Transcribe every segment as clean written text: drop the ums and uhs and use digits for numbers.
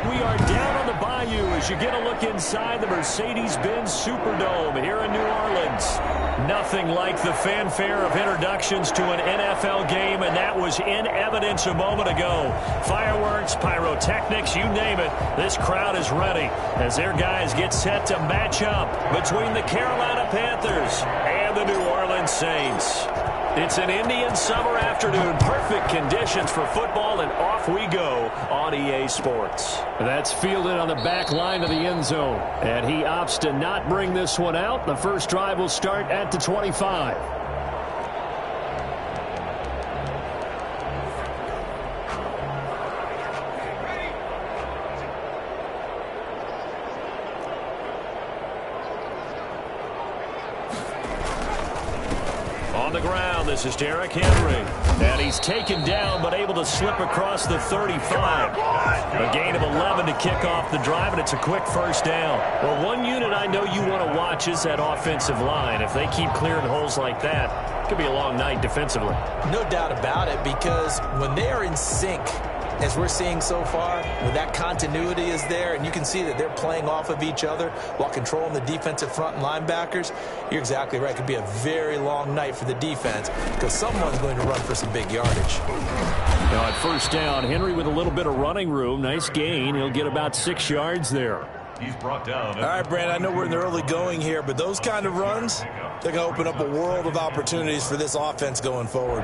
we are down on the bayou as you get a look inside the Mercedes-Benz Superdome here in New Orleans. Nothing like the fanfare of introductions to an NFL game, and that was in evidence a moment ago. Fireworks, pyrotechnics, you name it. This crowd is ready as their guys get set to match up between the Carolina Panthers and the New Orleans Saints. It's an Indian summer afternoon. Perfect conditions for football, and off we go on EA Sports. That's fielded on the back line of the end zone. And he opts to not bring this one out. The first drive will start at the 25. On the ground, this is Derrick Henry. And he's taken down but able to slip across the 35. A gain of 11 to kick off the drive, and it's a quick first down. Well, one unit I know you want to watch is that offensive line. If they keep clearing holes like that, it could be a long night defensively. No doubt about it, because when they are in sync, as we're seeing so far, when that continuity is there, and you can see that they're playing off of each other while controlling the defensive front and linebackers, you're exactly right. It could be a very long night for the defense because someone's going to run for some big yardage. Now at first down, Henry with a little bit of running room. Nice gain. He'll get about 6 yards there. He's brought down. All right, Brand, I know we're in the early going here, but those kind of runs, they're going to open up a world of opportunities for this offense going forward.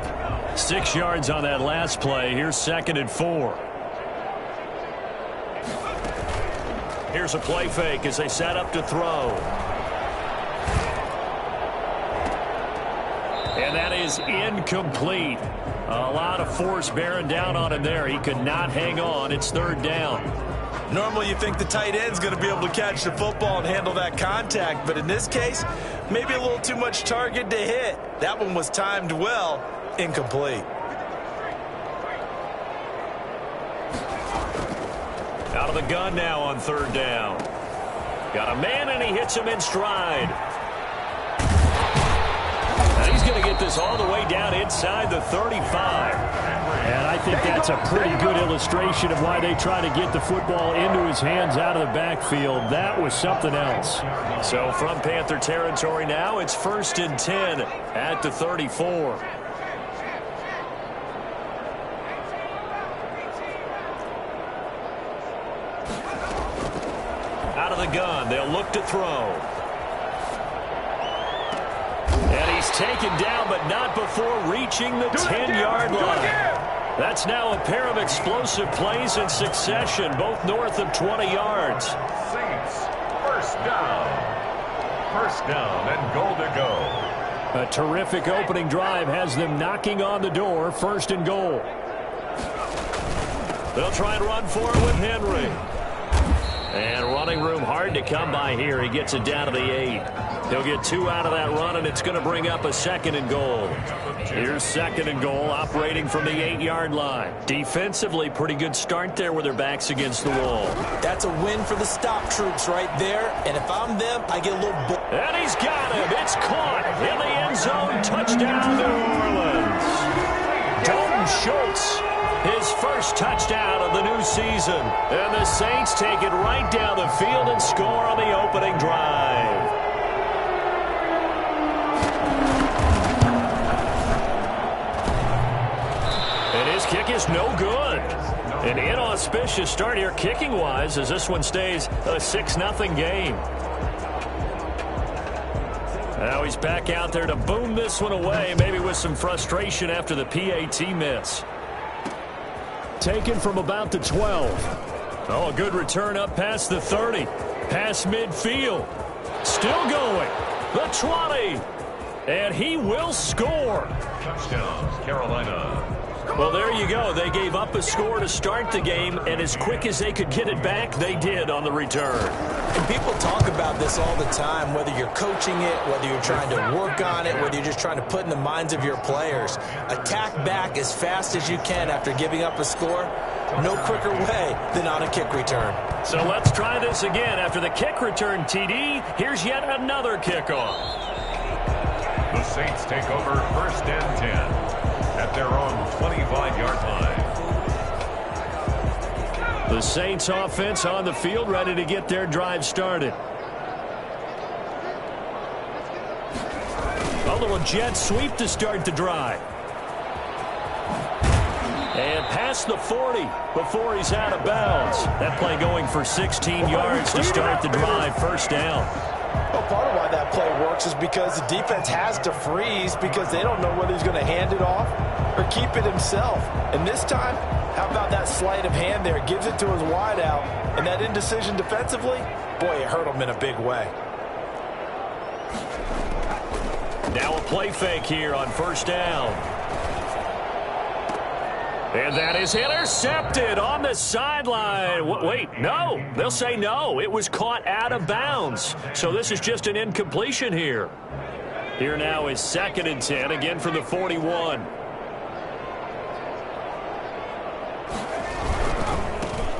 6 yards on that last play. Here's 2nd and 4. Here's a play fake as they set up to throw. And that is incomplete. A lot of force bearing down on him there. He could not hang on. It's 3rd down. Normally you think the tight end's going to be able to catch the football and handle that contact, but in this case, maybe a little too much target to hit. That one was timed well, incomplete. Out of the gun now on 3rd down. Got a man, and he hits him in stride. And he's going to get this all the way down inside the 35. And I think that's a pretty good illustration of why they try to get the football into his hands out of the backfield. That was something else. So from Panther territory now, it's 1st and 10 at the 34. Out of the gun, they'll look to throw. And he's taken down, but not before reaching the 10-yard line. That's now a pair of explosive plays in succession, both north of 20 yards. Saints, first down. First down and goal to go. A terrific opening drive has them knocking on the door. 1st and goal. They'll try and run for it with Henry. And running room hard to come by here. He gets it down to the 8. He'll get 2 out of that run, and it's going to bring up a 2nd and goal. Here's 2nd and goal, operating from the 8-yard line. Defensively, pretty good start there with their backs against the wall. That's a win for the stop troops right there, and if I'm them, I get a little... And he's got him. It's caught in the end zone. Touchdown, New Orleans. Dalton Schultz, his first touchdown of the new season. And the Saints take it right down the field and score on the opening drive. And his kick is no good. An inauspicious start here kicking-wise as this one stays a 6-0 game. Now he's back out there to boom this one away, maybe with some frustration after the PAT miss. Taken from about the 12. Oh, a good return up past the 30. Past midfield. Still going. The 20. And he will score. Touchdown, Carolina. Well, there you go. They gave up a score to start the game, and as quick as they could get it back, they did on the return. And people talk about this all the time, whether you're coaching it, whether you're trying to work on it, whether you're just trying to put in the minds of your players. Attack back as fast as you can after giving up a score. No quicker way than on a kick return. So let's try this again. After the kick return, TD, here's yet another kickoff. The Saints take over 1st and 10 at their own 25-yard line. The Saints offense on the field, ready to get their drive started. A little jet sweep to start the drive. And past the 40 before he's out of bounds. That play going for 16 yards to start the drive. First down. Well, part of why that play works is because the defense has to freeze because they don't know whether he's going to hand it off or keep it himself. And this time, how about that sleight of hand there? Gives it to his wideout. And that indecision defensively, boy, it hurt him in a big way. Now a play fake here on first down. And that is intercepted on the sideline. Wait, no. They'll say no. It was caught out of bounds. So this is just an incompletion here. Here now is 2nd and 10, again from the 41.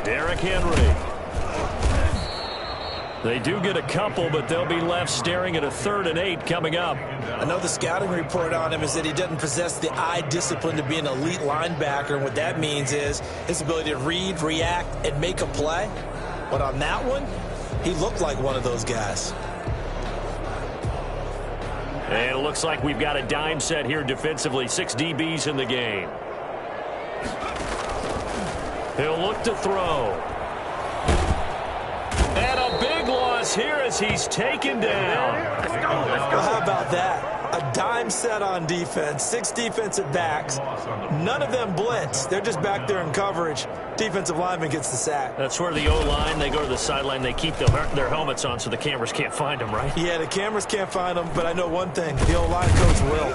Derrick Henry. They do get a couple, but they'll be left staring at a 3rd and 8 coming up. I know the scouting report on him is that he doesn't possess the eye discipline to be an elite linebacker. And what that means is his ability to read, react, and make a play. But on that one, he looked like one of those guys. And it looks like we've got a dime set here defensively. 6 DBs in the game. He'll look to throw. And a big loss here as he's taken down. Well, how about that? A dime set on defense, 6 defensive backs. None of them blitz. They're just back there in coverage. Defensive lineman gets the sack. That's where the O-line, they go to the sideline, they keep their helmets on so the cameras can't find them, right? Yeah, the cameras can't find them, but I know one thing. The O-line coach will.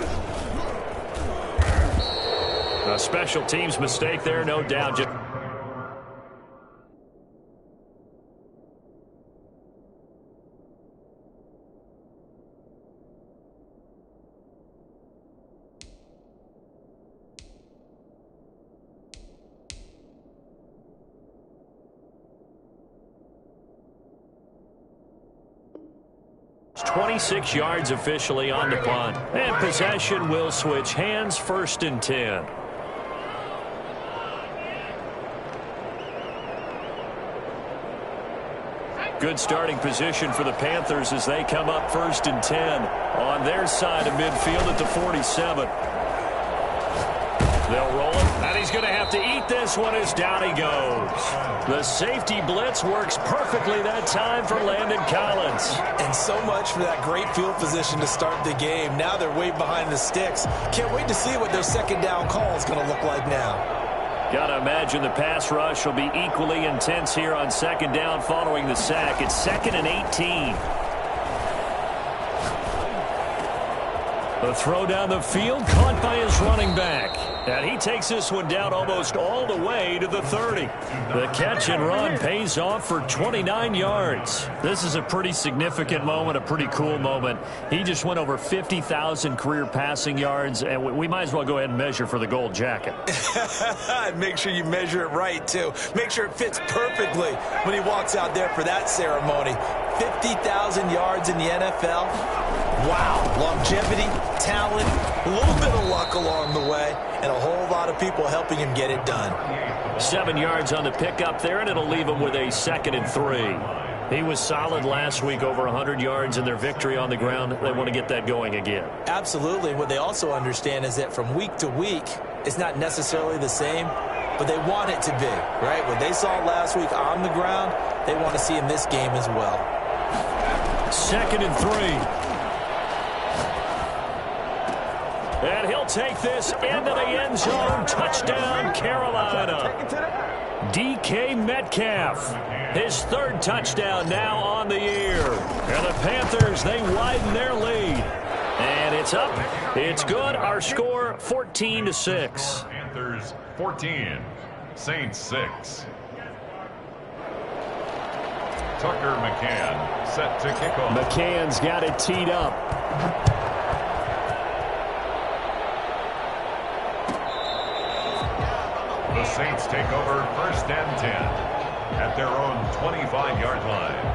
A special teams mistake there, no doubt. It's 26 yards officially on the punt. And possession will switch hands, 1st and 10. Good starting position for the Panthers as they come up 1st and 10 on their side of midfield at the 47. They'll roll it, and he's going to have to eat this one as down he goes. The safety blitz works perfectly that time for Landon Collins. And so much for that great field position to start the game. Now they're way behind the sticks. Can't wait to see what their 2nd down call is going to look like now. Got to imagine the pass rush will be equally intense here on 2nd down following the sack. It's 2nd and 18. The throw down the field, caught by his running back. And he takes this one down almost all the way to the 30. The catch and run pays off for 29 yards. This is a pretty significant moment, a pretty cool moment. He just went over 50,000 career passing yards, and we might as well go ahead and measure for the gold jacket. Make sure you measure it right, too. Make sure it fits perfectly when he walks out there for that ceremony. 50,000 yards in the NFL. Wow. Longevity, talent, a little bit of luck along the way, and a whole lot of people helping him get it done. 7 yards on the pickup there, and it'll leave him with a 2nd and 3. He was solid last week, over 100 yards in their victory on the ground. They want to get that going again. Absolutely. What they also understand is that from week to week, it's not necessarily the same, but they want it to be, right? What they saw last week on the ground, they want to see in this game as well. 2nd and 3. And he'll take this into the end zone. Touchdown, Carolina. DK Metcalf, his 3rd touchdown now on the year. And the Panthers, they widen their lead. And it's up. It's good. Our score, 14-6. Panthers 14, Saints 6. Tucker McCann set to kick off. McCann's got it teed up. The Saints take over 1st and 10 at their own 25-yard line.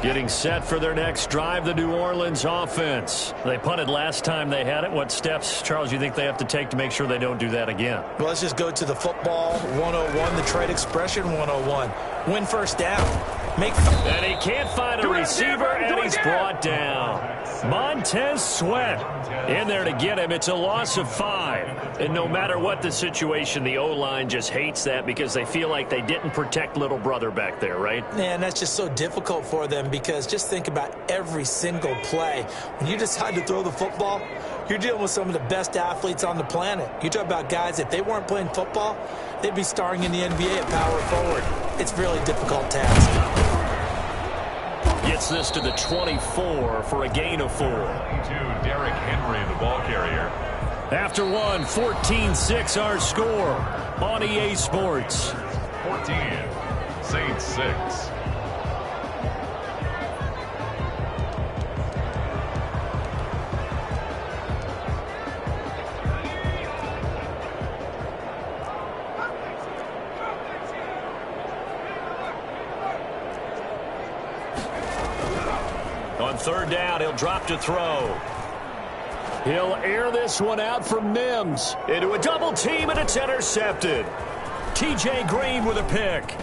Getting set for their next drive, the New Orleans offense. They punted last time they had it. What steps, Charles, you think they have to take to make sure they don't do that again? Well, let's just go to the football 101, the trade expression 101. Win first down. And he can't find a receiver, and he's brought down. Montez Sweat in there to get him. It's a loss of 5. And no matter what the situation, the O-line just hates that because they feel like they didn't protect little brother back there, right? Man, that's just so difficult for them because just think about every single play. When you decide to throw the football, you're dealing with some of the best athletes on the planet. You talk about guys, if they weren't playing football, they'd be starring in the NBA at power forward. It's a really difficult task. Gets this to the 24 for a gain of 4. To Derrick Henry, the ball carrier. After one, 14-6 our score on EA Sports. 14, Saints 6. On third down, he'll drop to throw. He'll air this one out from Mims. Into a double team, and it's intercepted. T.J. Green with a pick.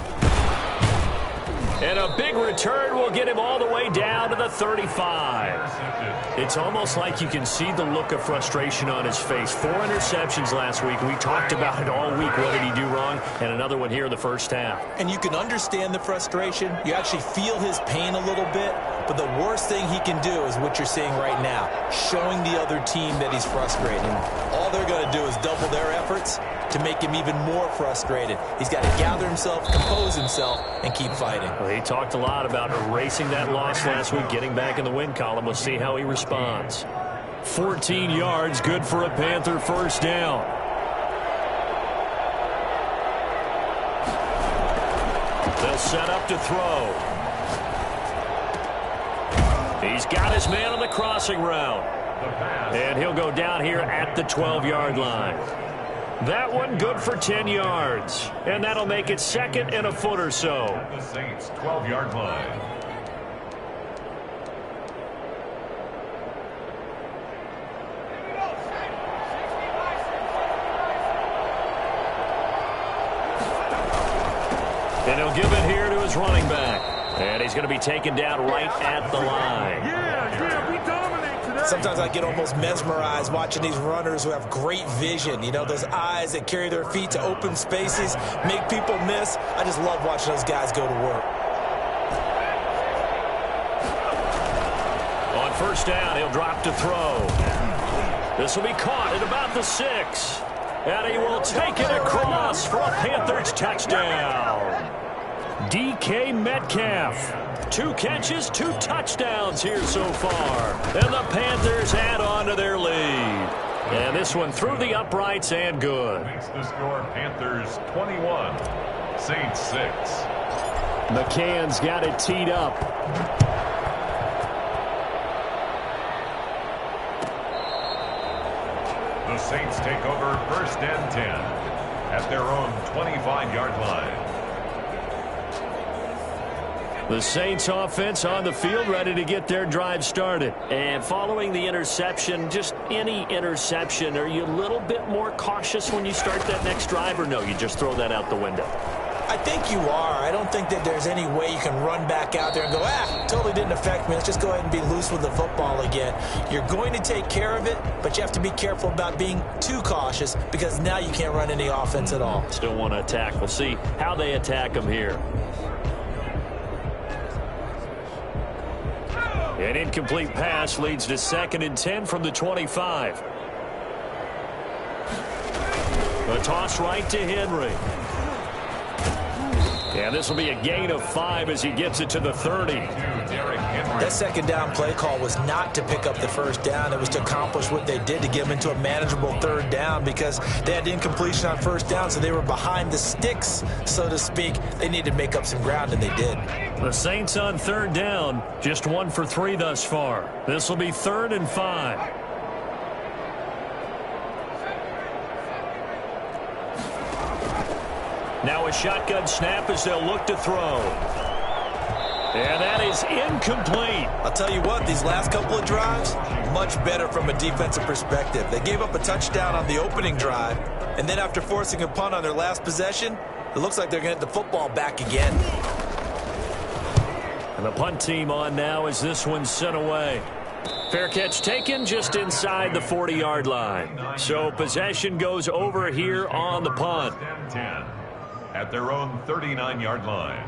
And a big return will get him all the way down to the 35. It's almost like you can see the look of frustration on his face. 4 interceptions last week. We talked about it all week. What did he do wrong? And another one here in the first half. And you can understand the frustration. You actually feel his pain a little bit. But the worst thing he can do is what you're seeing right now, showing the other team that he's frustrated. And all they're going to do is double their efforts to make him even more frustrated. He's got to gather himself, compose himself, and keep fighting. Well, he talked a lot about erasing that loss last week, getting back in the win column. We'll see how he responds. 14 yards, good for a Panther first down. They'll set up to throw. He's got his man on the crossing route. And he'll go down here at the 12-yard line. That one good for 10 yards. And that'll make it second and a foot or so. The Saints 12-yard line. And he'll give it here to his running back. And he's going to be taken down right at the line. Yeah, we dominate today. Sometimes I get almost mesmerized watching these runners who have great vision. You know, those eyes that carry their feet to open spaces, make people miss. I just love watching those guys go to work. On first down, he'll drop to throw. This will be caught at about the 6. And he will take it across for a Panthers touchdown. DK Metcalf. 2 catches, 2 touchdowns here so far. And the Panthers add on to their lead. And this one through the uprights and good. Makes the score Panthers 21, Saints 6. McCann's got it teed up. The Saints take over first and 10 at their own 25-yard line. The Saints offense on the field ready to get their drive started. And following the interception, just any interception, are you a little bit more cautious when you start that next drive, or no, you just throw that out the window? I think you are. I don't think that there's any way you can run back out there and go, totally didn't affect me. Let's just go ahead and be loose with the football again. You're going to take care of it, but you have to be careful about being too cautious because now you can't run any offense at all. Still want to attack. We'll see how they attack them here. An incomplete pass leads to 2nd and 10 from the 25. A toss right to Henry. And this will be a gain of 5 as he gets it to the 30. That second down play call was not to pick up the first down. It was to accomplish what they did to get them into a manageable third down because they had incompletion on first down, so they were behind the sticks, so to speak. They needed to make up some ground, and they did. The Saints on third down, just 1 for 3 thus far. This will be 3rd and 5. Now a shotgun snap as they'll look to throw. And that is incomplete. I'll tell you what, these last couple of drives, much better from a defensive perspective. They gave up a touchdown on the opening drive, and then after forcing a punt on their last possession, it looks like they're going to get the football back again. And the punt team on now as this one's sent away. Fair catch taken just inside the 40-yard line. So possession goes over here on the punt. 10 at their own 39-yard line.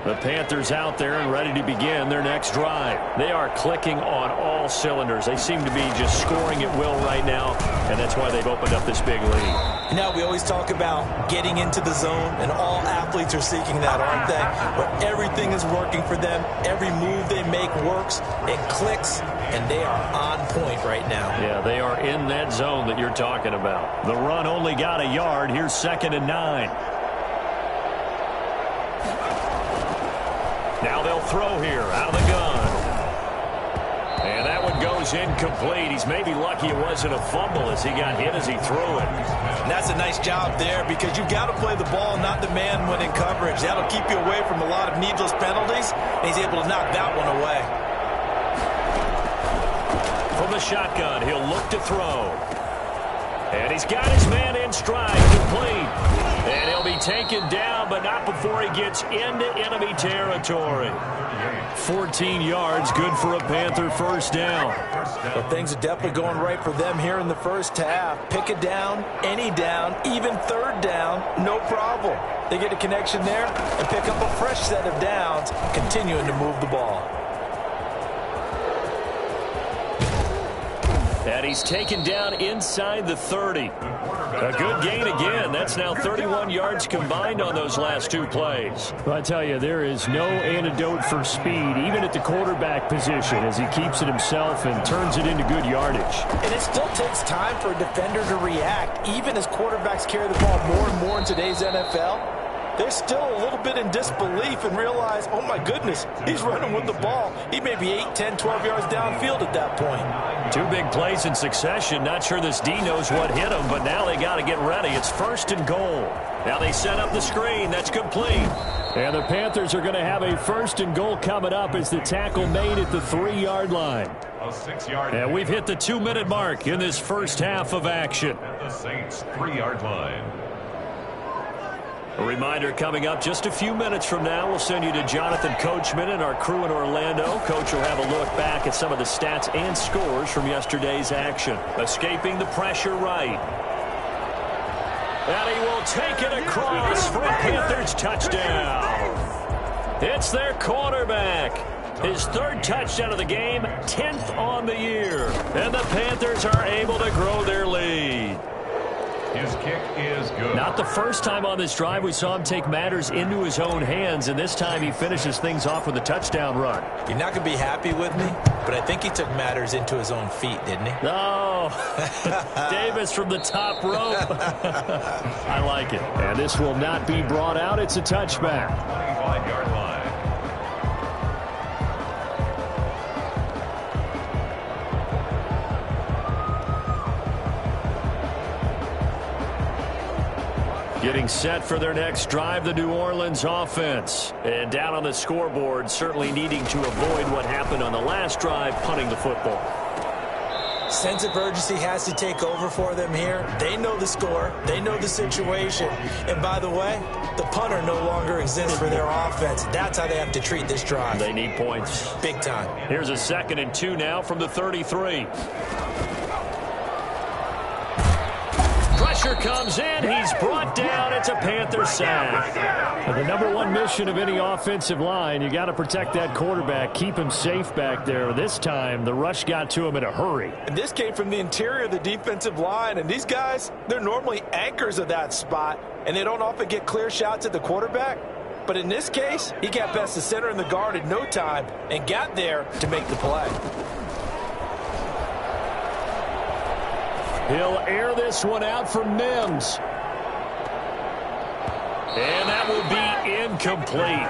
The Panthers out there and ready to begin their next drive. They are clicking on all cylinders. They seem to be just scoring at will right now, and that's why they've opened up this big lead. Now, we always talk about getting into the zone, and all athletes are seeking that, aren't they? Where everything is working for them. Every move they make works. It clicks, and they are on point right now. Yeah, they are in that zone that you're talking about. The run only got a yard. Here's 2nd and 9. Now they'll throw here out of the gun. And that one goes incomplete. He's maybe lucky it wasn't a fumble as he got hit as he threw it. And that's a nice job there because you've got to play the ball, not demand when in coverage. That'll keep you away from a lot of needless penalties, and he's able to knock that one away. From the shotgun, he'll look to throw. And he's got his man in stride, complete. And he'll be taken down, but not before he gets into enemy territory. 14 yards, good for a Panther first down. Well, things are definitely going right for them here in the first half. Pick a down, any down, even third down, no problem. They get a connection there and pick up a fresh set of downs, continuing to move the ball. And he's taken down inside the 30. A good gain again. That's now 31 yards combined on those last two plays. Well, I tell you, there is no antidote for speed, even at the quarterback position, as he keeps it himself and turns it into good yardage. And it still takes time for a defender to react, even as quarterbacks carry the ball more and more in today's NFL. They're still a little bit in disbelief and realize, oh my goodness, he's running with the ball. He may be 8, 10, 12 yards downfield at that point. Two big plays in succession. Not sure this D knows what hit him, but now they got to get ready. It's 1st and goal. Now they set up the screen. That's complete. And the Panthers are going to have a 1st and goal coming up as the tackle made at the 3-yard line. A 6-yard. And we've hit the 2-minute mark in this first half of action. At the Saints' 3-yard line. A reminder coming up just a few minutes from now. We'll send you to Jonathan Coachman and our crew in Orlando. Coach will have a look back at some of the stats and scores from yesterday's action. Escaping the pressure right. And he will take it across for a Panthers touchdown. It's their quarterback. His 3rd touchdown of the game, 10th on the year. And the Panthers are able to grow their lead. His kick is good. Not the first time on this drive we saw him take matters into his own hands, and this time he finishes things off with a touchdown run. You're not going to be happy with me, but I think he took matters into his own feet, didn't he? No. Davis from the top rope. I like it. And this will not be brought out. It's a touchback. 25-yard line. Getting set for their next drive, the New Orleans offense. And down on the scoreboard, certainly needing to avoid what happened on the last drive, punting the football. Sense of urgency has to take over for them here. They know the score. They know the situation. And by the way, the punter no longer exists for their offense. That's how they have to treat this drive. They need points. Big time. Here's a 2nd and 2 now from the 33. Pressure comes in. He's brought down. It's a Panther sack. And the #1 mission of any offensive line, you got to protect that quarterback, keep him safe back there. This time, the rush got to him in a hurry. And this came from the interior of the defensive line. And these guys, they're normally anchors of that spot, and they don't often get clear shots at the quarterback. But in this case, he got past the center and the guard in no time and got there to make the play. He'll air this one out from Mims. And that will be incomplete.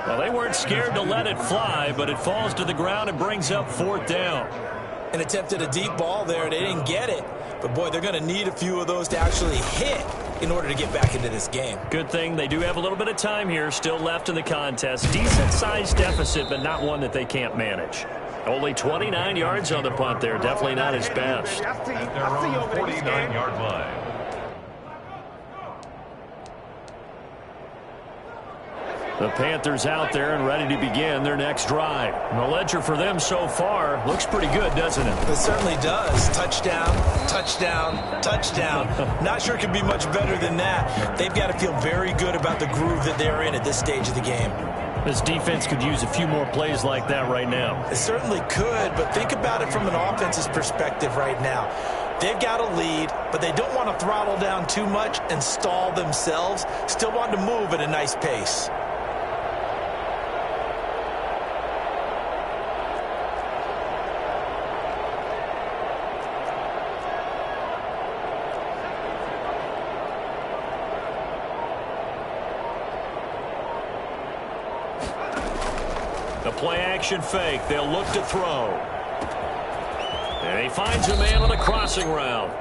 Well, they weren't scared to let it fly, but it falls to the ground and brings up 4th down. And attempted a deep ball there. They didn't get it. But, boy, they're going to need a few of those to actually hit in order to get back into this game. Good thing they do have a little bit of time here still left in the contest. Decent-sized deficit, but not one that they can't manage. Only 29 yards on the punt there. Definitely not his best. At their own 49-yard line. The Panthers out there and ready to begin their next drive. And the ledger for them so far looks pretty good, doesn't it? It certainly does. Touchdown, touchdown, touchdown. Not sure it could be much better than that. They've got to feel very good about the groove that they're in at this stage of the game. This defense could use a few more plays like that right now. It certainly could, but think about it from an offense's perspective right now. They've got a lead, but they don't want to throttle down too much and stall themselves. Still want to move at a nice pace. The play-action fake. They'll look to throw. And he finds a man on a crossing route.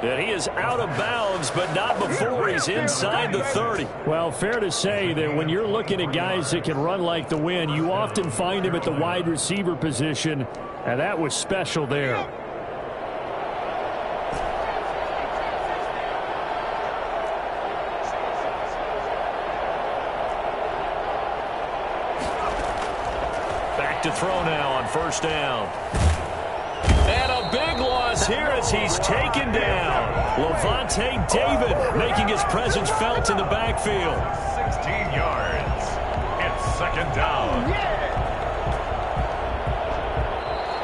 And he is out of bounds, but not before he's inside the 30. Well, fair to say that when you're looking at guys that can run like the wind, you often find him at the wide receiver position, and that was special there. To throw now on first down. And a big loss here as he's taken down. Levante David making his presence felt in the backfield. 16 yards. It's second down.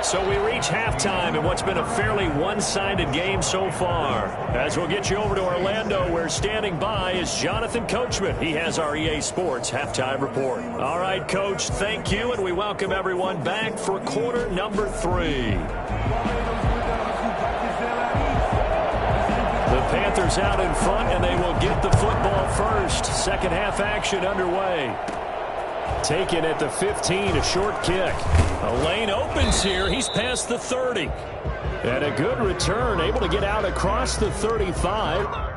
So we reach halftime in what's been a fairly one-sided game so far. As we'll get you over to Orlando, where standing by is Jonathan Coachman. He has our EA Sports Halftime Report. All right, Coach, thank you, and we welcome everyone back for quarter number 3. The Panthers out in front, and they will get the football first. Second half action underway. Taken at the 15, a short kick. A lane opens here. He's past the 30. And a good return, able to get out across the 35.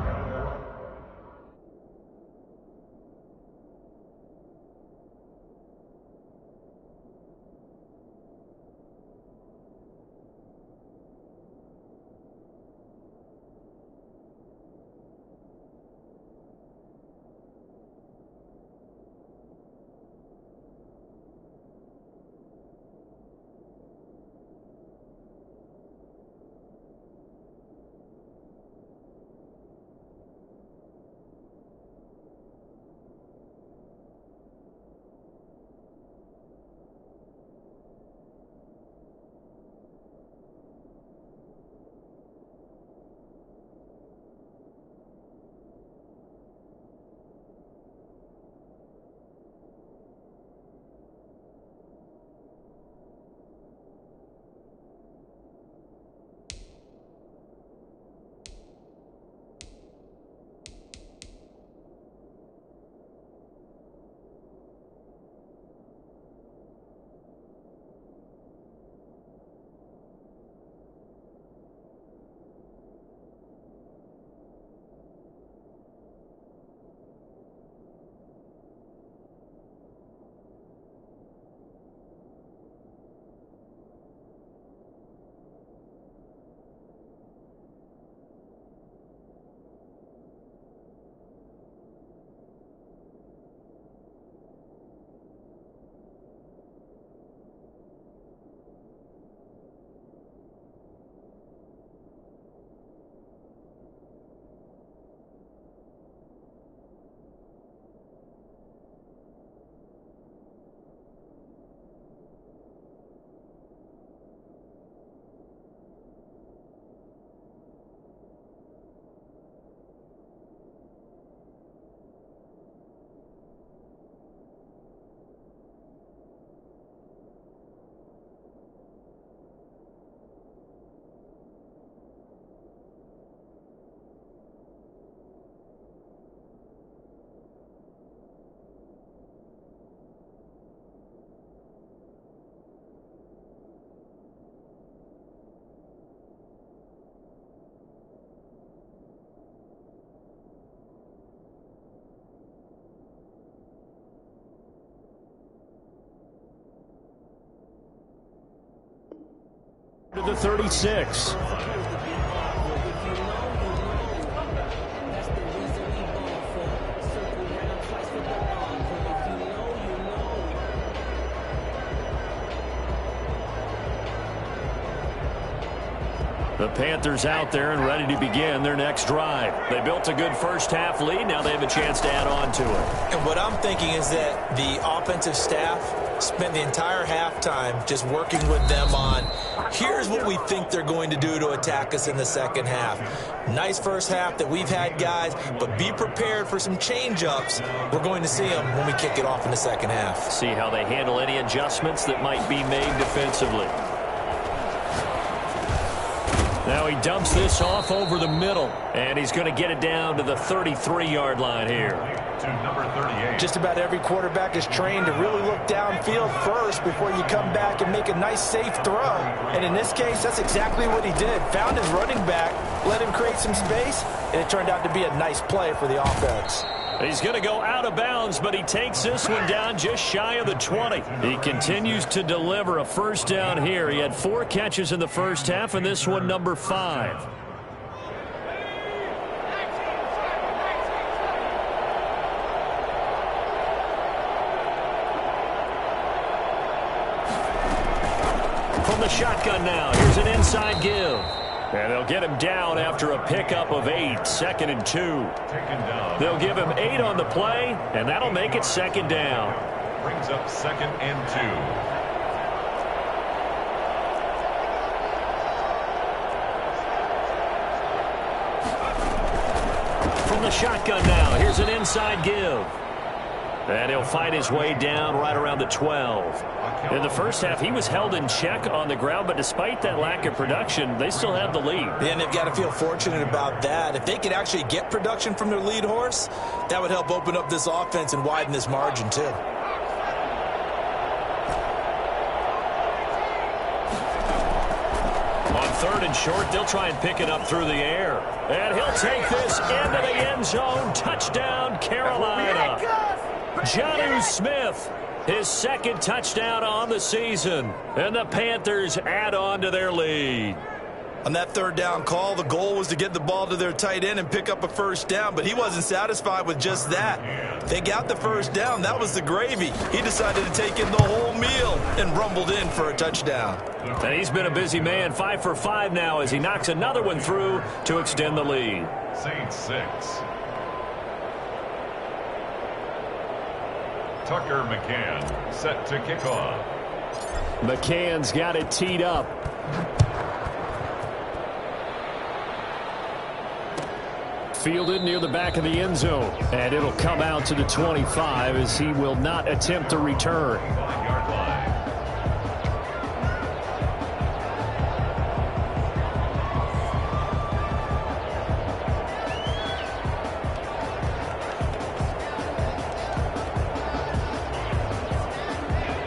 to the 36. The Panthers out there and ready to begin their next drive. They built a good first-half lead. Now they have a chance to add on to it. And what I'm thinking is that the offensive staff spent the entire halftime just working with them on, here's what we think they're going to do to attack us in the second half. Nice first half that we've had, guys, but be prepared for some change-ups. We're going to see them when we kick it off in the second half. See how they handle any adjustments that might be made defensively. Now he dumps this off over the middle, and he's going to get it down to the 33-yard line here. To number 38. Just about every quarterback is trained to really look downfield first before you come back and make a nice, safe throw. And in this case, that's exactly what he did. Found his running back, let him create some space, and it turned out to be a nice play for the offense. He's going to go out of bounds, but he takes this one down just shy of the 20. He continues to deliver a first down here. He had 4 catches in the first half, and this one number 5. From the shotgun now, here's an inside give. And they'll get him down after a pickup of 8, 2nd and 2. They'll give him 8 on the play, and that'll make it 2nd down. Brings up 2nd and 2. From the shotgun now, here's an inside give. And he'll fight his way down right around the 12. In the first half, he was held in check on the ground, but despite that lack of production, they still have the lead. And they've got to feel fortunate about that. If they could actually get production from their lead horse, that would help open up this offense and widen this margin too. On 3rd and short, they'll try and pick it up through the air. And he'll take this into the end zone. Touchdown, Carolina. Jonnu Smith, his 2nd touchdown on the season. And the Panthers add on to their lead. On that 3rd down call, the goal was to get the ball to their tight end and pick up a first down, but he wasn't satisfied with just that. They got the first down. That was the gravy. He decided to take in the whole meal and rumbled in for a touchdown. And he's been a busy man, 5 for 5 now as he knocks another one through to extend the lead. Saints 6. Tucker McCann set to kick off. McCann's got it teed up. Fielded near the back of the end zone. And it'll come out to the 25 as he will not attempt to return. 5-yard line.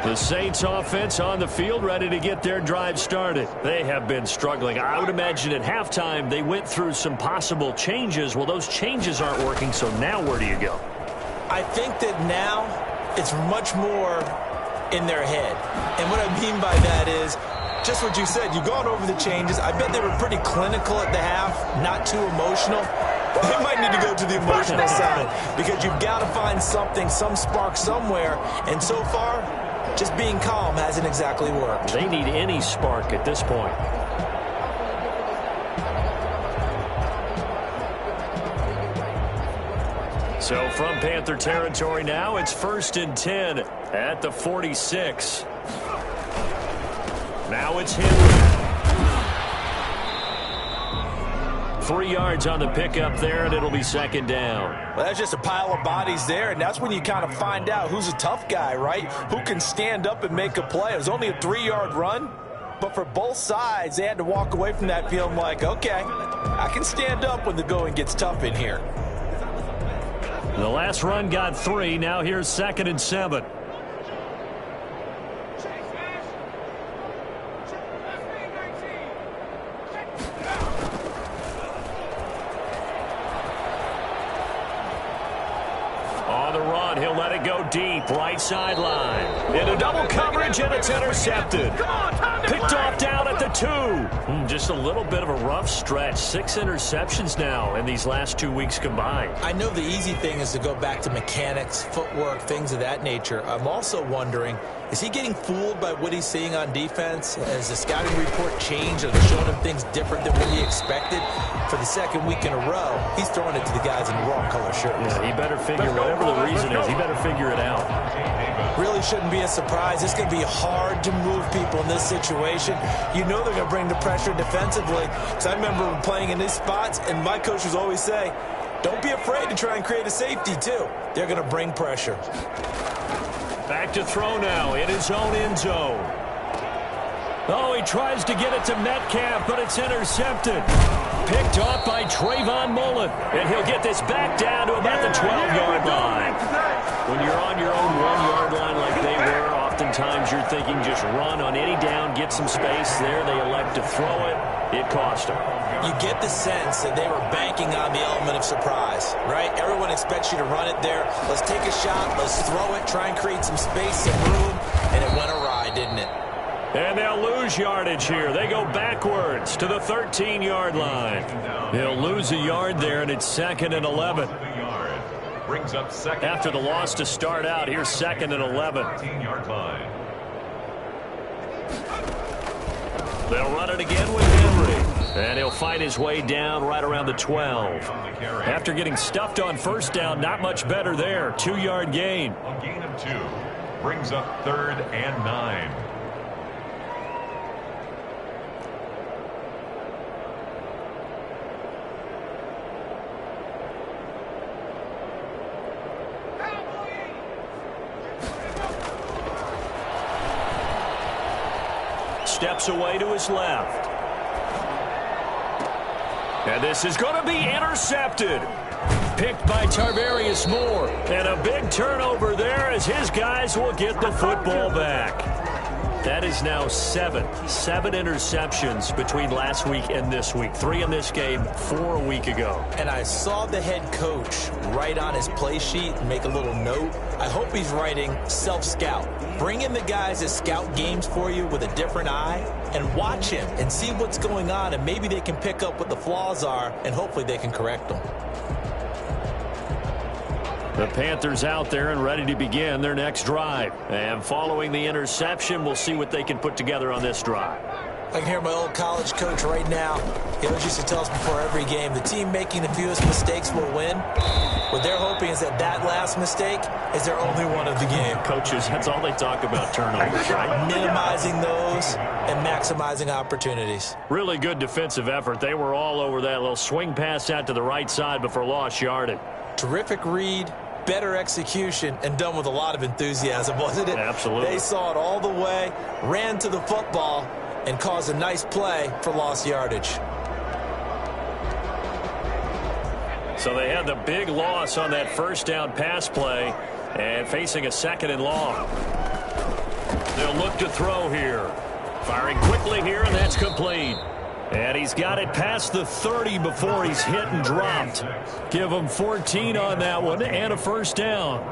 The Saints offense on the field ready to get their drive started. They have been struggling. I would imagine at halftime they went through some possible changes. Well, those changes aren't working, so now where do you go? I think that now it's much more in their head. And what I mean by that is just what you said. You've gone over the changes. I bet they were pretty clinical at the half, not too emotional. They might need to go to the emotional side because you've got to find something, some spark somewhere. And so far, just being calm hasn't exactly worked. They need any spark at this point. So from Panther territory now, it's 1st and 10 at the 46. Now it's Henry. 3 yards on the pickup there, and it'll be 2nd down. Well, that's just a pile of bodies there, and that's when you kind of find out who's a tough guy, right? Who can stand up and make a play. It was only a 3-yard run, but for both sides, they had to walk away from that feeling like, okay, I can stand up when the going gets tough in here. The last run got 3. Now here's 2nd and 7. He'll let it go deep, right sideline. Into double coverage, and it's intercepted. Come on, time Picked off down at the 2. Just a little bit of a rough stretch. 6 interceptions now in these last 2 weeks combined. I know the easy thing is to go back to mechanics, footwork, things of that nature. I'm also wondering, is he getting fooled by what he's seeing on defense? Has the scouting report changed and shown him things different than what he expected? For the second week in a row, he's throwing it to the guys in the wrong color shirts. Yeah, he better figure, whatever the reason is, he better figure it out. Really shouldn't be a surprise. It's going to be hard to move people in this situation. You know they're going to bring the pressure defensively. Because I remember playing in these spots, and my coach would always say, don't be afraid to try and create a safety, too. They're going to bring pressure. Back to throw now in his own end zone. Oh, he tries to get it to Metcalf, but it's intercepted. Picked off by Trayvon Mullen. And he'll get this back down to about the 12-yard line. When you're on your own 1-yard line like they were, oftentimes you're thinking just run on any down, get some space. There they elect to throw it. It cost them. You get the sense that they were banking on the element of surprise, right? Everyone expects you to run it there. Let's take a shot. Let's throw it. Try and create some space, some room. And it went awry, didn't it? And they'll lose yardage here. They go backwards to the 13-yard line. They'll lose a yard there, and it's 2nd and 11. Brings up second. After the loss to start out, here's 2nd and 11. 13-yard line. They'll run it again with Henry. And he'll fight his way down right around the 12. After getting stuffed on first down, not much better there. 2-yard gain. A gain of 2. Brings up 3rd and 9. Steps away to his left. And this is going to be intercepted. Picked by Tarvarius Moore. And a big turnover there as his guys will get the football back. That is now 7 interceptions between last week and this week. 3 in this game, 4 a week ago. And I saw the head coach write on his play sheet and make a little note. I hope he's writing self-scout. Bring in the guys that scout games for you with a different eye and watch him and see what's going on, and maybe they can pick up what the flaws are, and hopefully they can correct them. The Panthers out there and ready to begin their next drive. And following the interception, we'll see what they can put together on this drive. I can hear my old college coach right now. He always used to tell us before every game, the team making the fewest mistakes will win. What they're hoping is that that last mistake is their only one of the game. Coaches, that's all they talk about, turnovers, right? Minimizing those and maximizing opportunities. Really good defensive effort. They were all over that little swing pass out to the right side before lost yardage. Terrific read, better execution, and done with a lot of enthusiasm, wasn't it? Absolutely. They saw it all the way, ran to the football, and caused a nice play for lost yardage. So they had the big loss on that first down pass play and facing a 2nd and long. They'll look to throw here. Firing quickly here, and that's complete. And he's got it past the 30 before he's hit and dropped. Give him 14 on that one and a first down.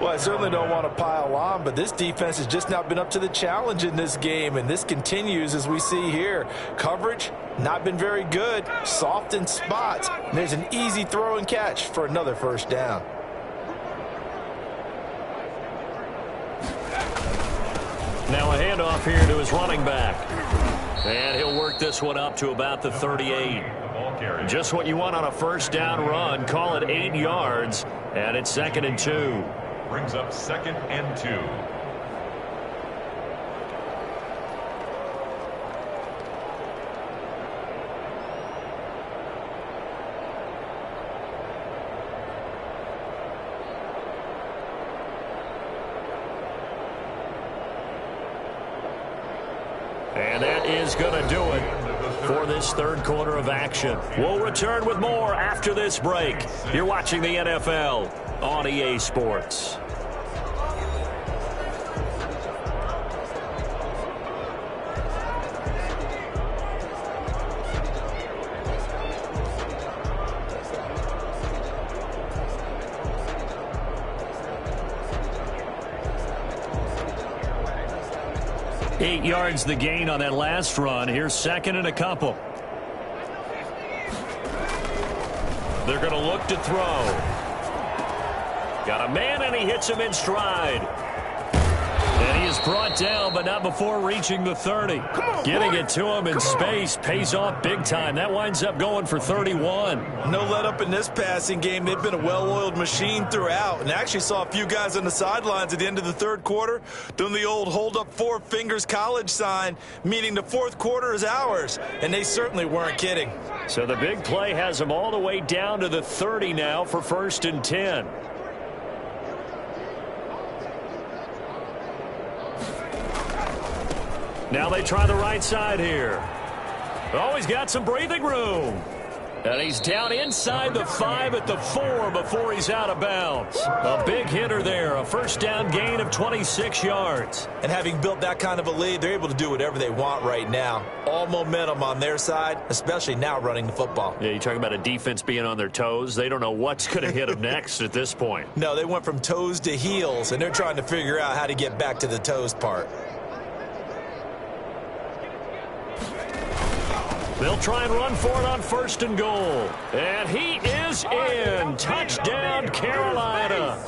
Well, I certainly don't want to pile on, but this defense has just not been up to the challenge in this game, and this continues as we see here. Coverage, not been very good, soft in spots. And there's an easy throw and catch for another first down. Now a handoff here to his running back. And he'll work this one up to about the 38. Just what you want on a first down run. Call it 8 yards, and it's 2nd and 2. Brings up 2nd and 2. And that is going to do it for this third quarter of action. We'll return with more after this break. You're watching the NFL on EA Sports. 8 yards the gain on that last run. Here's second and a couple. They're going to look to throw. Got a man, and he hits him in stride. And he is brought down, but not before reaching the 30. Getting it to him in space pays off big time. That winds up going for 31. No let up in this passing game. They've been a well-oiled machine throughout. And I actually saw a few guys on the sidelines at the end of the third quarter doing the old hold up four fingers college sign, meaning the fourth quarter is ours. And they certainly weren't kidding. So the big play has them all the way down to the 30 now for 1st and 10. Now they try the right side here. Oh, he's got some breathing room. And he's down inside the 5 at the 4 before he's out of bounds. A big hitter there, a first down gain of 26 yards. And having built that kind of a lead, they're able to do whatever they want right now. All momentum on their side, especially now running the football. Yeah, you talk about a defense being on their toes. They don't know what's going to hit them next at this point. No, they went from toes to heels, and they're trying to figure out how to get back to the toes part. They'll try and run for it on 1st and goal. And he is in. Touchdown, Carolina.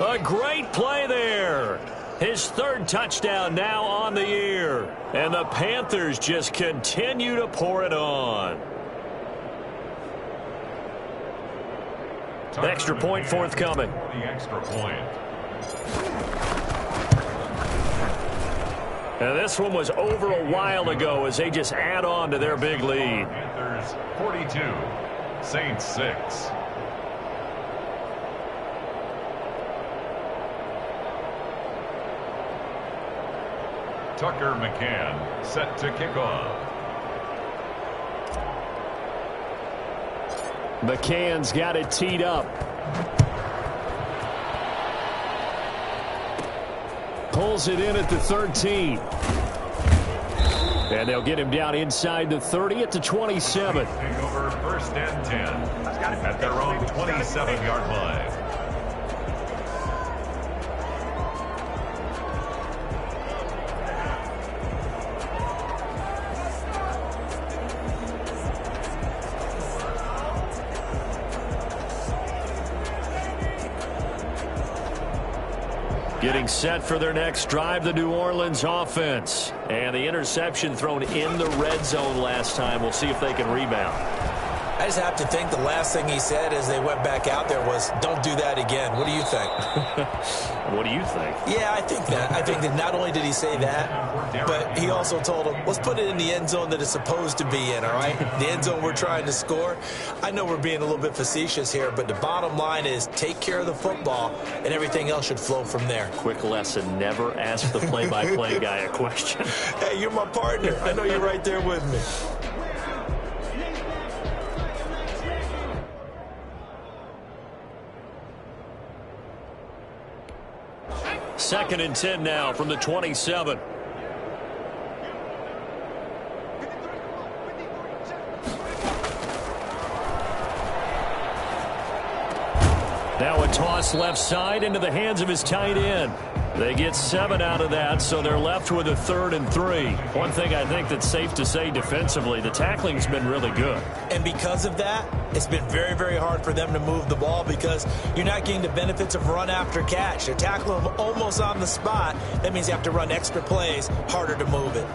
A great play there. His 3rd touchdown now on the year. And the Panthers just continue to pour it on. Extra point forthcoming. The extra point. And this one was over a while ago as they just add on to their big lead. Panthers 42, Saints 6. Tucker McCann set to kick off. McCann's got it teed up. Pulls it in at the 13. And they'll get him down inside the 30 at the 27. Take over 1st and 10 at their own 27-yard line. Getting set for their next drive, the New Orleans offense. And the interception thrown in the red zone last time. We'll see if they can rebound. I just have to think the last thing he said as they went back out there was, don't do that again. What do you think? What do you think? Yeah, I think that. I think that not only did he say that, but he also told him, let's put it in the end zone that it's supposed to be in, all right? The end zone we're trying to score. I know we're being a little bit facetious here, but the bottom line is take care of the football, and everything else should flow from there. Quick lesson, never ask the play-by-play guy a question. Hey, you're my partner. I know you're right there with me. 2nd and 10 now from the 27. Now a toss left side into the hands of his tight end. They get 7 out of that, so they're left with a 3rd and 3. One thing I think that's safe to say defensively, the tackling's been really good. And because of that, it's been very, very hard for them to move the ball because you're not getting the benefits of run after catch. They're tackling them almost on the spot. That means you have to run extra plays, harder to move it.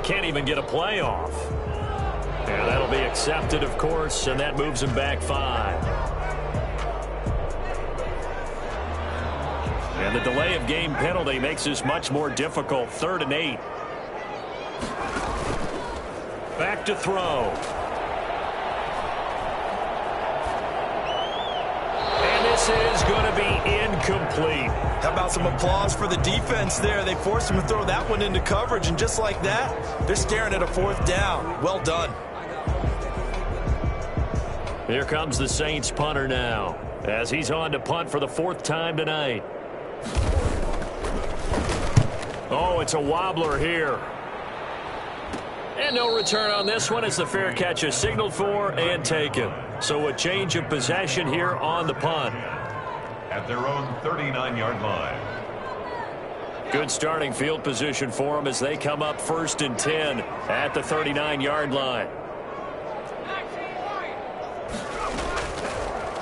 Can't even get a playoff. And that'll be accepted, of course, and that moves him back 5. And the delay of game penalty makes this much more difficult. 3rd and 8. Back to throw. And this is going to be incomplete. How about some applause for the defense there? They forced him to throw that one into coverage, and just like that, they're staring at a 4th down. Well done. Here comes the Saints punter now, as he's on to punt for the 4th time tonight. Oh, it's a wobbler here. And no return on this one as the fair catch is signaled for and taken. So a change of possession here on the punt. At their own 39-yard line. Good starting field position for them as they come up 1st and 10 at the 39-yard line.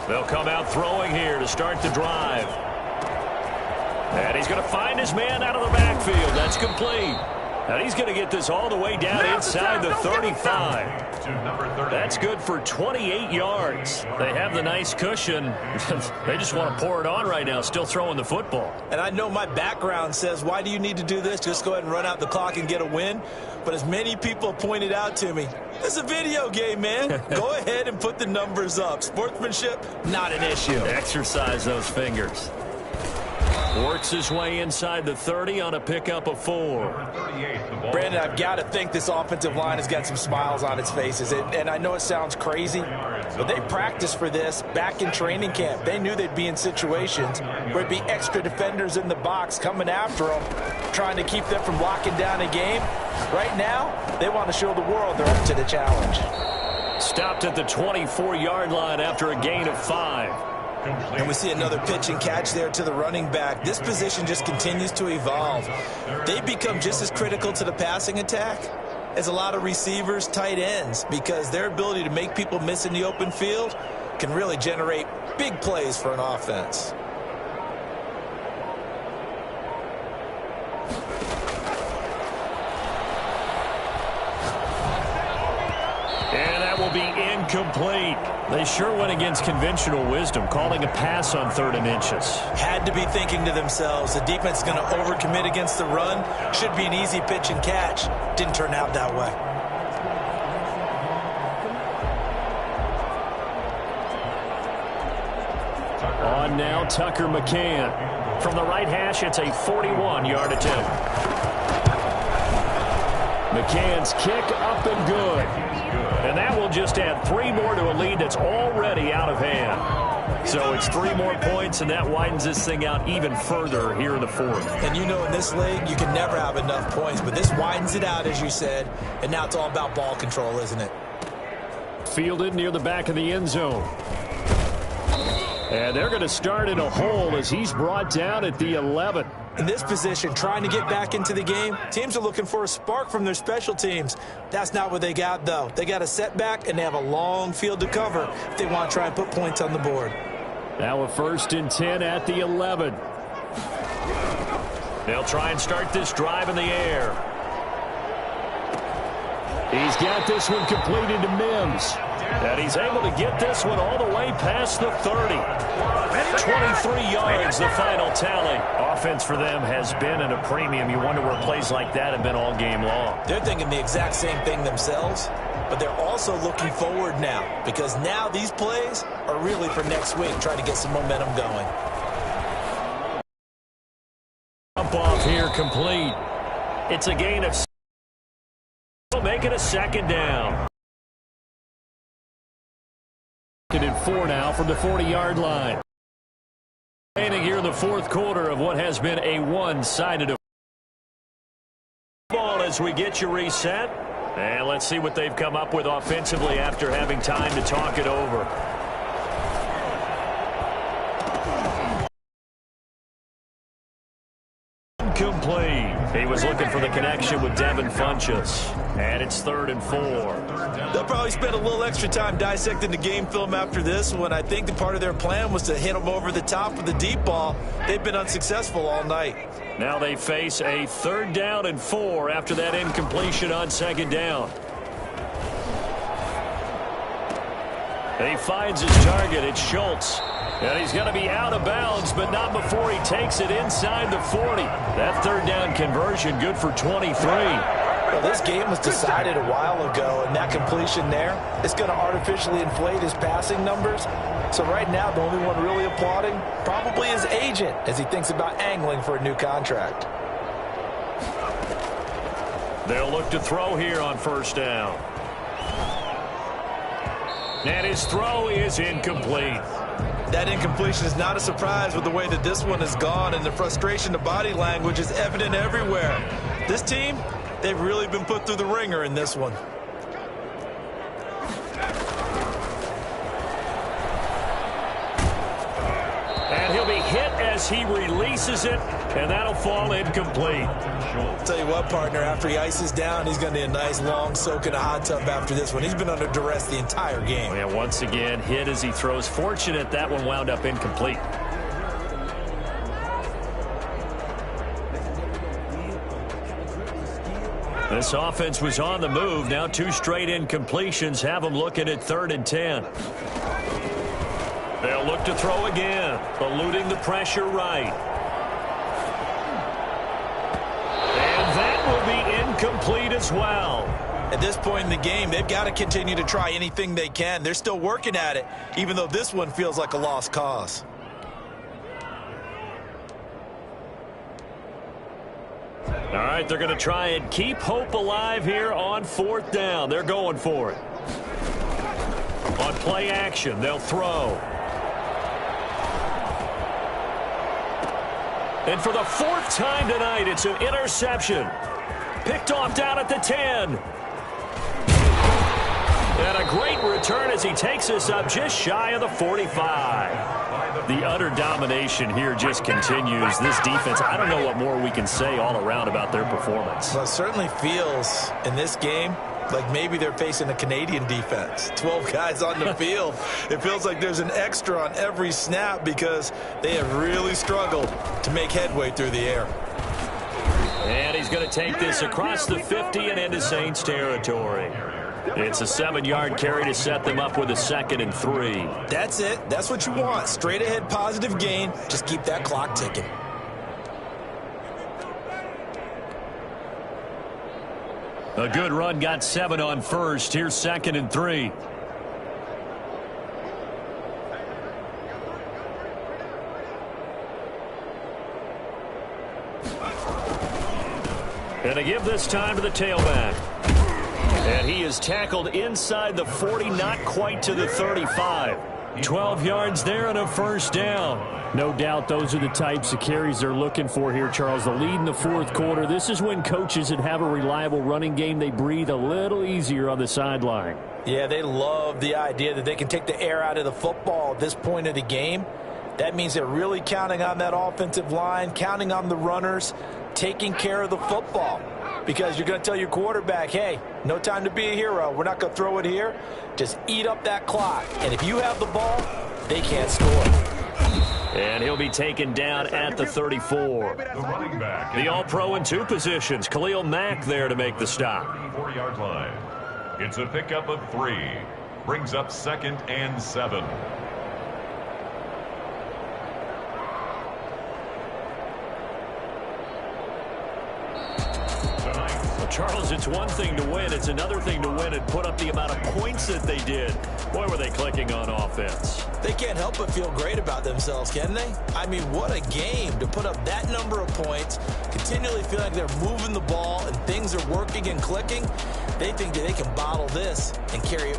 They'll come out throwing here to start the drive. And he's going to find his man out of the backfield. That's complete. And he's going to get this all the way down inside the 35. That's good for 28 yards. They have the nice cushion. They just want to pour it on right now, still throwing the football. And I know my background says, why do you need to do this? Just go ahead and run out the clock and get a win. But as many people pointed out to me, this is a video game, man. Go ahead and put the numbers up. Sportsmanship, not an issue. Exercise those fingers. Works his way inside the 30 on a pickup of 4. Brandon, I've got to think this offensive line has got some smiles on its faces. And I know it sounds crazy, but they practiced for this back in training camp. They knew they'd be in situations where there'd be extra defenders in the box coming after them, trying to keep them from locking down a game. Right now, they want to show the world they're up to the challenge. Stopped at the 24-yard line after a gain of 5. And we see another pitch and catch there to the running back. This position just continues to evolve. They become just as critical to the passing attack as a lot of receivers, tight ends, because their ability to make people miss in the open field can really generate big plays for an offense. And that will be incomplete. They sure went against conventional wisdom, calling a pass on 3rd and inches. Had to be thinking to themselves, the defense is going to overcommit against the run. Should be an easy pitch and catch. Didn't turn out that way. On now, Tucker McCann. From the right hash, it's a 41-yard attempt. McCann's kick up and good. And that will just add 3 more to a lead that's already out of hand. So it's 3 more points, and that widens this thing out even further here in the 4th. And you know in this league, you can never have enough points, but this widens it out, as you said, and now it's all about ball control, isn't it? Fielded near the back of the end zone. And they're going to start in a hole as he's brought down at the 11. In this position, trying to get back into the game, teams are looking for a spark from their special teams. That's not what they got, though. They got a setback, and they have a long field to cover if they want to try and put points on the board. Now a 1st and 10 at the 11. They'll try and start this drive in the air. He's got this one completed to Mims. And he's able to get this one all the way past the 30. 23 yards, the final tally. Offense for them has been at a premium. You wonder where plays like that have been all game long. They're thinking the exact same thing themselves, but they're also looking forward now, because now these plays are really for next week, trying to get some momentum going. Jump off here complete. It's a gain of 6. Make it a 2nd down. 2nd and 4 now from the 40-yard line. Remaining here in the 4th quarter of what has been a one-sided ball as we get you reset. And let's see what they've come up with offensively after having time to talk it over. Complete. He was looking for the connection with Devin Funchess. And it's 3rd and 4. They'll probably spend a little extra time dissecting the game film after this one. I think the part of their plan was to hit them over the top with the deep ball. They've been unsuccessful all night. Now they face a 3rd down and 4 after that incompletion on 2nd down. He finds his target. It's Schultz. And he's going to be out of bounds, but not before he takes it inside the 40. That 3rd down conversion good for 23. Well, this game was decided a while ago, and that completion there is going to artificially inflate his passing numbers. So right now, the only one really applauding probably his agent as he thinks about angling for a new contract. They'll look to throw here on 1st down. And his throw is incomplete. That incompletion is not a surprise with the way that this one has gone, and the frustration, the body language is evident everywhere. This team, they've really been put through the ringer in this one. And he'll be hit as he releases it, and that'll fall incomplete. Tell you what, partner, after he ices down, he's going to need a nice long soak in a hot tub after this one. He's been under duress the entire game. And once again, hit as he throws. Fortunate that one wound up incomplete. This offense was on the move. Now 2 straight incompletions have them looking at 3rd and 10. They'll look to throw again, eluding the pressure right. And that will be incomplete as well. At this point in the game, they've got to continue to try anything they can. They're still working at it, even though this one feels like a lost cause. All right, they're going to try and keep hope alive here on 4th down. They're going for it. On play action, they'll throw. And for the 4th time tonight, it's an interception. Picked off down at the 10. And a great return as he takes us up just shy of the 45. The utter domination here just continues. This defense, I don't know what more we can say all around about their performance. Well, it certainly feels in this game like maybe they're facing a Canadian defense. 12 guys on the field. It feels like there's an extra on every snap because they have really struggled to make headway through the air. And he's going to take this across the 50 and into Saints territory. It's a 7-yard carry to set them up with a 2nd and 3. That's it. That's what you want. Straight ahead positive gain. Just keep that clock ticking. A good run got 7 on first. Here's 2nd and 3. And they give this time to the tailback. And he is tackled inside the 40, not quite to the 35. 12 yards there and a 1st down. No doubt those are the types of carries they're looking for here, Charles. The lead in the 4th quarter. This is when coaches that have a reliable running game, they breathe a little easier on the sideline. Yeah, they love the idea that they can take the air out of the football at this point of the game. That means they're really counting on that offensive line, counting on the runners, taking care of the football. Because you're going to tell your quarterback, hey, no time to be a hero. We're not going to throw it here. Just eat up that clock. And if you have the ball, they can't score. And he'll be taken down at the 34. The All-Pro in 2 positions. Khalil Mack there to make the stop. 4-yard line. It's a pickup of 3. Brings up 2nd and 7. Charles, it's one thing to win. It's another thing to win and put up the amount of points that they did. Boy, were they clicking on offense. They can't help but feel great about themselves, can they? I mean, what a game to put up that number of points, continually feel like they're moving the ball and things are working and clicking. They think that they can bottle this and carry it